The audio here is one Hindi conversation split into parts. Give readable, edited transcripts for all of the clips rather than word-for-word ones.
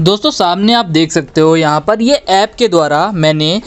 दोस्तों सामने आप देख सकते हो यहाँ पर ये ऐप के द्वारा मैंने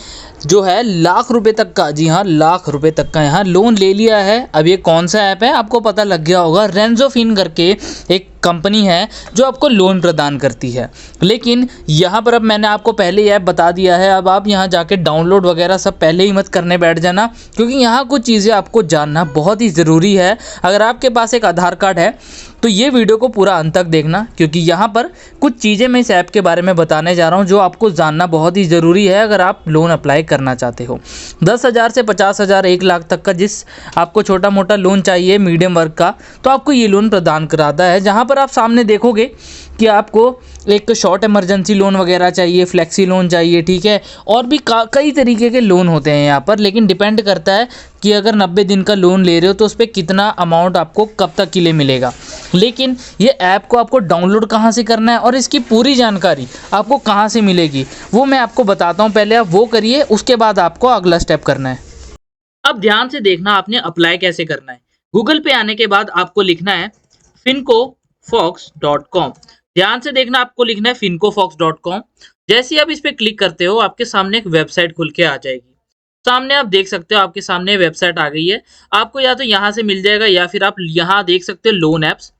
जो है लाख रुपए तक का, जी हाँ लाख रुपए तक का यहाँ लोन ले लिया है। अब ये कौन सा ऐप है आपको पता लग गया होगा, रेंजोफिन करके एक कंपनी है जो आपको लोन प्रदान करती है। लेकिन यहाँ पर अब मैंने आपको पहले ही ऐप बता दिया है, अब आप यहाँ जाके डाउनलोड वगैरह सब पहले ही मत करने बैठ जाना, क्योंकि यहाँ कुछ चीज़ें आपको जानना बहुत ही ज़रूरी है। अगर आपके पास एक आधार कार्ड है तो ये वीडियो को पूरा अंत तक देखना, क्योंकि यहाँ पर कुछ चीज़ें मैं इस ऐप के बारे में बताने जा रहा हूँ जो आपको जानना बहुत ही ज़रूरी है अगर आप लोन अप्लाई करना चाहते हो। 10,000 से 50,000 1 लाख तक का जिस आपको छोटा मोटा लोन चाहिए मीडियम वर्ग का, तो आपको ये लोन प्रदान कराता है। जहाँ पर आप सामने देखोगे कि आपको एक शॉर्ट इमरजेंसी लोन वगैरह चाहिए, फ्लेक्सी लोन चाहिए, ठीक है, और भी कई तरीके के लोन होते हैं यहाँ पर। लेकिन डिपेंड करता है कि अगर 90 दिन का लोन ले रहे हो तो उस पर कितना अमाउंट आपको कब तक के लिए मिलेगा। लेकिन ये ऐप को आपको डाउनलोड कहाँ से करना है और इसकी पूरी जानकारी आपको कहाँ से मिलेगी वो मैं आपको बताता हूँ। पहले आप वो करिए, उसके बाद आपको अगला स्टेप करना है। अब ध्यान से देखना आपने अप्लाई कैसे करना है। गूगल पे आने के बाद आपको लिखना है fincofox.com। ध्यान से देखना, आपको लिखना है fincofox.com। जैसे ही आप इस पे क्लिक करते हो आपके सामने एक वेबसाइट खुल के आ जाएगी। सामने आप देख सकते हो आपके सामने वेबसाइट आ गई है। आपको या तो यहाँ से मिल जाएगा या फिर आप यहाँ देख सकते हो लोन ऐप्स।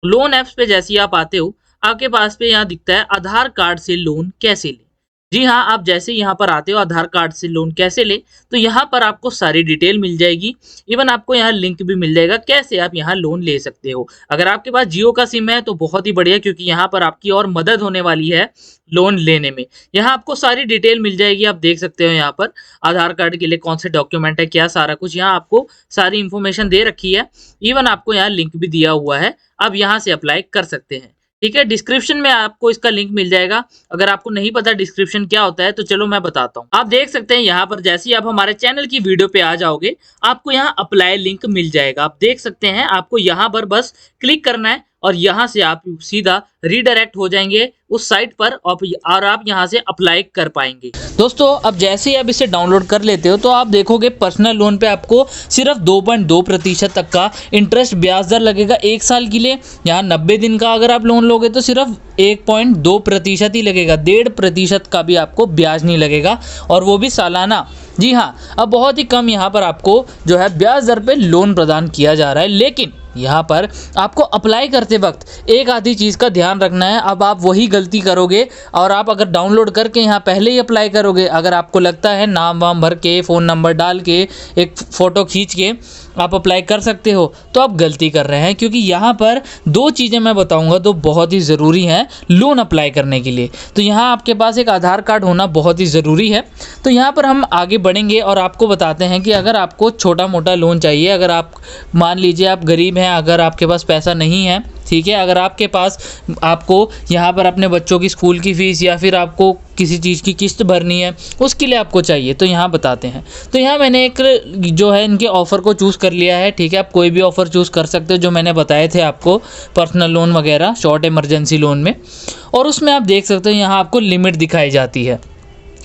लोन ऐप्स पे जैसे ही आप आते हो आपके पास पे यहाँ दिखता है आधार कार्ड से लोन कैसे ले। जी हाँ, आप जैसे यहाँ पर आते हो आधार कार्ड से लोन कैसे ले, तो यहाँ पर आपको सारी डिटेल मिल जाएगी। इवन आपको यहाँ लिंक भी मिल जाएगा कैसे आप यहाँ लोन ले सकते हो। अगर आपके पास जियो का सिम है तो बहुत ही बढ़िया, क्योंकि यहाँ पर आपकी और मदद होने वाली है लोन लेने में। यहाँ आपको सारी डिटेल मिल जाएगी। आप देख सकते हो यहाँ पर आधार कार्ड के लिए कौन से डॉक्यूमेंट है, क्या सारा कुछ यहाँ आपको सारी इन्फॉर्मेशन दे रखी है। इवन आपको यहाँ लिंक भी दिया हुआ है, आप यहाँ से अप्लाई कर सकते हैं। ठीक है, डिस्क्रिप्शन में आपको इसका लिंक मिल जाएगा। अगर आपको नहीं पता डिस्क्रिप्शन क्या होता है तो चलो मैं बताता हूँ। आप देख सकते हैं यहाँ पर जैसे ही आप हमारे चैनल की वीडियो पे आ जाओगे आपको यहाँ अप्लाई लिंक मिल जाएगा। आप देख सकते हैं, आपको यहाँ पर बस क्लिक करना है और यहाँ से आप सीधा रीडायरेक्ट हो जाएंगे उस साइट पर और आप यहाँ से अप्लाई कर पाएंगे। दोस्तों अब जैसे ही आप इसे डाउनलोड कर लेते हो तो आप देखोगे पर्सनल लोन पे आपको सिर्फ 2.2% तक का इंटरेस्ट ब्याज दर लगेगा 1 साल के लिए। यहाँ 90 दिन का अगर आप लोन लोगे तो सिर्फ 1.2% ही लगेगा, 1.5% का भी आपको ब्याज नहीं लगेगा, और वो भी सालाना। जी हाँ, अब बहुत ही कम यहाँ पर आपको जो है ब्याज दर पे लोन प्रदान किया जा रहा है। लेकिन यहाँ पर आपको अप्लाई करते वक्त एक आधी चीज़ का ध्यान रखना है। अब आप वही गलती करोगे और आप अगर डाउनलोड करके यहाँ पहले ही अप्लाई करोगे, अगर आपको लगता है नाम वाम भर के फ़ोन नंबर डाल के एक फ़ोटो खींच के आप अप्लाई कर सकते हो, तो आप गलती कर रहे हैं। क्योंकि यहाँ पर 2 चीज़ें मैं बताऊँगा तो बहुत ही ज़रूरी हैं लोन अप्लाई करने के लिए। तो यहाँ आपके पास एक आधार कार्ड होना बहुत ही ज़रूरी है। तो यहाँ पर हम आगे बढ़ेंगे और आपको बताते हैं कि अगर आपको छोटा मोटा लोन चाहिए, अगर आप मान लीजिए आप गरीब हैं, अगर आपके पास पैसा नहीं है, ठीक है, अगर आपके पास आपको यहाँ पर अपने बच्चों की स्कूल की फ़ीस या फिर आपको किसी चीज़ की किस्त भरनी है उसके लिए आपको चाहिए, तो यहाँ बताते हैं। तो यहाँ मैंने एक जो है इनके ऑफ़र को चूज़ कर लिया है। ठीक है, आप कोई भी ऑफ़र चूज़ कर सकते हो जो मैंने बताए थे आपको, पर्सनल लोन वगैरह, शॉर्ट इमरजेंसी लोन में। और उसमें आप देख सकते हो यहाँ आपको लिमिट दिखाई जाती है।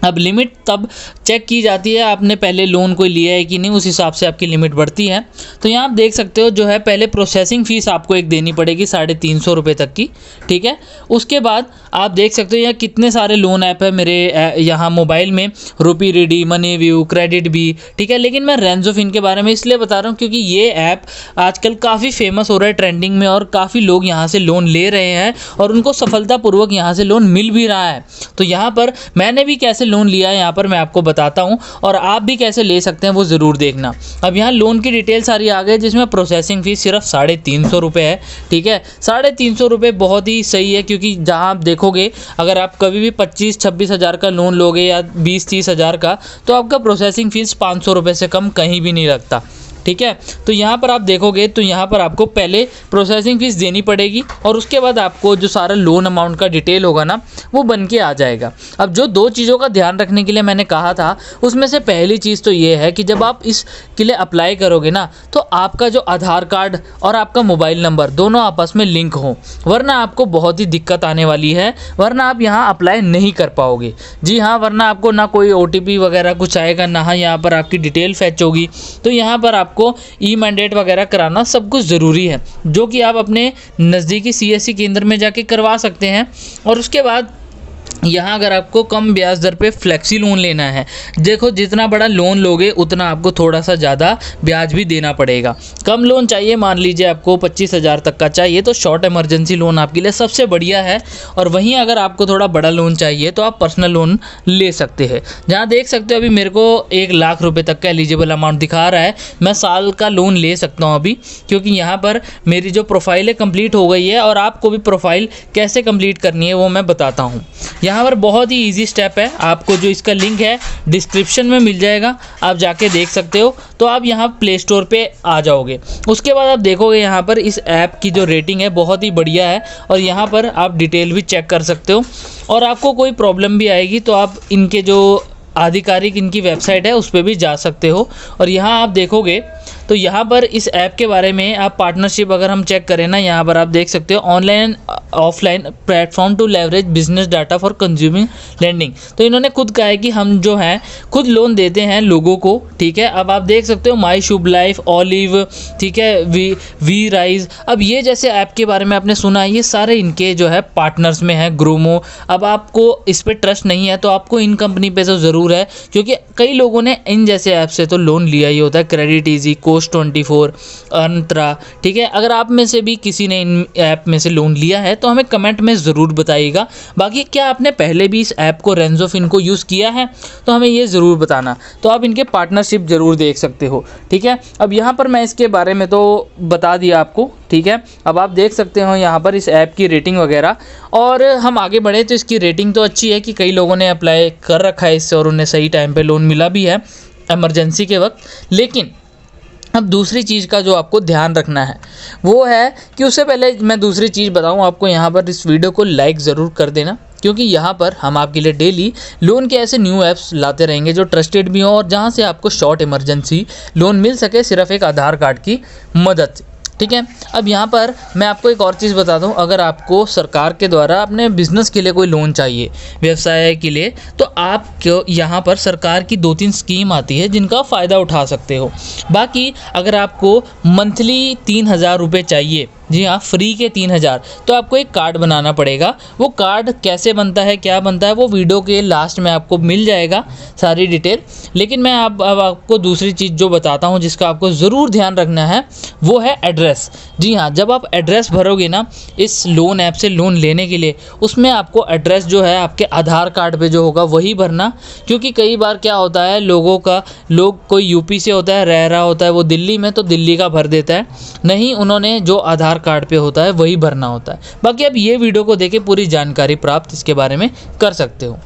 अब लिमिट तब चेक की जाती है आपने पहले लोन कोई लिया है कि नहीं, उस हिसाब से आपकी लिमिट बढ़ती है। तो यहाँ आप देख सकते हो जो है पहले प्रोसेसिंग फ़ीस आपको एक देनी पड़ेगी 350 रुपये तक की। ठीक है, उसके बाद आप देख सकते हो यहाँ कितने सारे लोन ऐप है मेरे यहाँ मोबाइल में, रुपी रेडी, मनी व्यू, क्रेडिट भी। ठीक है, लेकिन मैं रेंजोफिन के बारे में इसलिए बता रहा हूँ क्योंकि ये ऐप आजकल काफ़ी फेमस हो रहा है, ट्रेंडिंग में, और काफ़ी लोग यहाँ से लोन ले रहे हैं और उनको सफलतापूर्वक यहाँ से लोन मिल भी रहा है। तो यहाँ पर मैंने भी कैसे लोन लिया है यहाँ पर मैं आपको बताता हूँ, और आप भी कैसे ले सकते हैं वो ज़रूर देखना। अब यहाँ लोन की डिटेल सारी आ गई, जिसमें प्रोसेसिंग फ़ीस सिर्फ 350 रुपये है। ठीक है, 350 रुपये बहुत ही सही है, क्योंकि जहाँ आप देखोगे अगर आप कभी भी 25-26 हज़ार का लोन लोगे या 20-30 हज़ार का, तो आपका प्रोसेसिंग फ़ीस 500 रुपये से कम कहीं भी नहीं लगता। ठीक है, तो यहाँ पर आप देखोगे तो यहाँ पर आपको पहले प्रोसेसिंग फ़ीस देनी पड़ेगी और उसके बाद आपको जो सारा लोन अमाउंट का डिटेल होगा ना वो बन के आ जाएगा। अब जो 2 चीज़ों का ध्यान रखने के लिए मैंने कहा था, उसमें से पहली चीज़ तो ये है कि जब आप इसके लिए अप्लाई करोगे ना, तो आपका जो आधार कार्ड और आपका मोबाइल नंबर दोनों आपस में लिंक हो, वरना आपको बहुत ही दिक्कत आने वाली है, वरना आप यहाँ अप्लाई नहीं कर पाओगे। जी हाँ, वरना आपको ना कोई OTP वगैरह कुछ आएगा, ना यहाँ पर आपकी डिटेल फैच होगी। तो यहाँ पर आपको ई मैंडेट वगैरह कराना सब कुछ ज़रूरी है, जो कि आप अपने नज़दीकी CSC केंद्र में जाके करवा सकते हैं। और उसके बाद यहाँ अगर आपको कम ब्याज दर पे फ्लेक्सी लोन लेना है, देखो जितना बड़ा लोन लोगे उतना आपको थोड़ा सा ज़्यादा ब्याज भी देना पड़ेगा। कम लोन चाहिए, मान लीजिए आपको 25,000 तक का चाहिए, तो शॉर्ट इमरजेंसी लोन आपके लिए सबसे बढ़िया है। और वहीं अगर आपको थोड़ा बड़ा लोन चाहिए तो आप पर्सनल लोन ले सकते हैं। जहाँ देख सकते हो अभी मेरे को 1 लाख रुपये तक का एलिजिबल अमाउंट दिखा रहा है, मैं साल का लोन ले सकता हूँ अभी, क्योंकि यहाँ पर मेरी जो प्रोफाइल है कंप्लीट हो गई है। और आपको भी प्रोफाइल कैसे कंप्लीट करनी है वो मैं बताता हूँ। यहाँ पर बहुत ही इजी स्टेप है, आपको जो इसका लिंक है डिस्क्रिप्शन में मिल जाएगा, आप जाके देख सकते हो। तो आप यहाँ प्ले स्टोर पे आ जाओगे, उसके बाद आप देखोगे यहाँ पर इस ऐप की जो रेटिंग है बहुत ही बढ़िया है। और यहाँ पर आप डिटेल भी चेक कर सकते हो। और आपको कोई प्रॉब्लम भी आएगी तो आप इनके जो आधिकारिक इनकी वेबसाइट है उस पर भी जा सकते हो। और यहाँ आप देखोगे तो यहाँ पर इस ऐप के बारे में आप पार्टनरशिप अगर हम चेक करें ना, यहाँ पर आप देख सकते हो online offline platform to leverage business data for consuming lending. तो इन्होंने खुद कहा है कि हम जो हैं खुद लोन देते हैं लोगों को, ठीक है। अब आप देख सकते हो माई शुभ लाइफ, ऑलिव, ठीक है, वी राइज। अब ये जैसे ऐप के बारे में आपने सुना है, ये सारे इनके जो है पार्टनर्स में है, ग्रोमो। अब आपको इस पर ट्रस्ट नहीं है तो आपको इन कंपनी पे तो ज़रूर है, क्योंकि कई लोगों ने इन जैसे ऐप से तो लोन लिया ही होता है। क्रेडिट ईजी, Coast24, अर्नत्रा, ठीक है। अगर आप में से भी किसी ने इन ऐप में से लोन लिया है तो हमें कमेंट में ज़रूर बताइएगा। बाकी क्या आपने पहले भी इस ऐप को रेंजोफिन को यूज़ किया है तो हमें ये ज़रूर बताना। तो आप इनके पार्टनरशिप ज़रूर देख सकते हो, ठीक है। अब यहाँ पर मैं इसके बारे में तो बता दिया आपको, ठीक है। अब आप देख सकते हो यहाँ पर इस ऐप की रेटिंग वगैरह। और हम आगे बढ़े तो इसकी रेटिंग तो अच्छी है कि कई लोगों ने अप्लाई कर रखा है इससे और उन्हें सही टाइम पे लोन मिला भी है इमरजेंसी के वक्त। लेकिन अब दूसरी चीज़ का जो आपको ध्यान रखना है वो है कि उससे पहले मैं दूसरी चीज़ बताऊं आपको, यहाँ पर इस वीडियो को लाइक ज़रूर कर देना, क्योंकि यहाँ पर हम आपके लिए डेली लोन के ऐसे न्यू ऐप्स लाते रहेंगे जो ट्रस्टेड भी हों और जहाँ से आपको शॉर्ट इमरजेंसी लोन मिल सके सिर्फ एक आधार कार्ड की मदद से, ठीक है। अब यहाँ पर मैं आपको एक और चीज़ बता दूँ, अगर आपको सरकार के द्वारा अपने बिजनेस के लिए कोई लोन चाहिए, व्यवसाय के लिए, तो आप यहाँ पर सरकार की 2-3 स्कीम आती है जिनका फ़ायदा उठा सकते हो। बाकी अगर आपको मंथली 3,000 रुपये चाहिए, जी हाँ, फ्री के 3,000, तो आपको एक कार्ड बनाना पड़ेगा। वो कार्ड कैसे बनता है, क्या बनता है, वो वीडियो के लास्ट में आपको मिल जाएगा सारी डिटेल। लेकिन मैं अब आपको दूसरी चीज़ जो बताता हूँ जिसका आपको ज़रूर ध्यान रखना है वो है एड्रेस। जी हाँ, जब आप एड्रेस भरोगे ना इस लोन ऐप से लोन लेने के लिए, उसमें आपको एड्रेस जो है आपके आधार कार्ड पे जो होगा वही भरना। क्योंकि कई बार क्या होता है लोग कोई यूपी से होता है, रह रहा होता है वो दिल्ली में, तो दिल्ली का भर देता है, नहीं उन्होंने जो आधार कार्ड पे होता है वही भरना होता है। बाकी आप ये वीडियो को देख के पूरी जानकारी प्राप्त इसके बारे में कर सकते हो।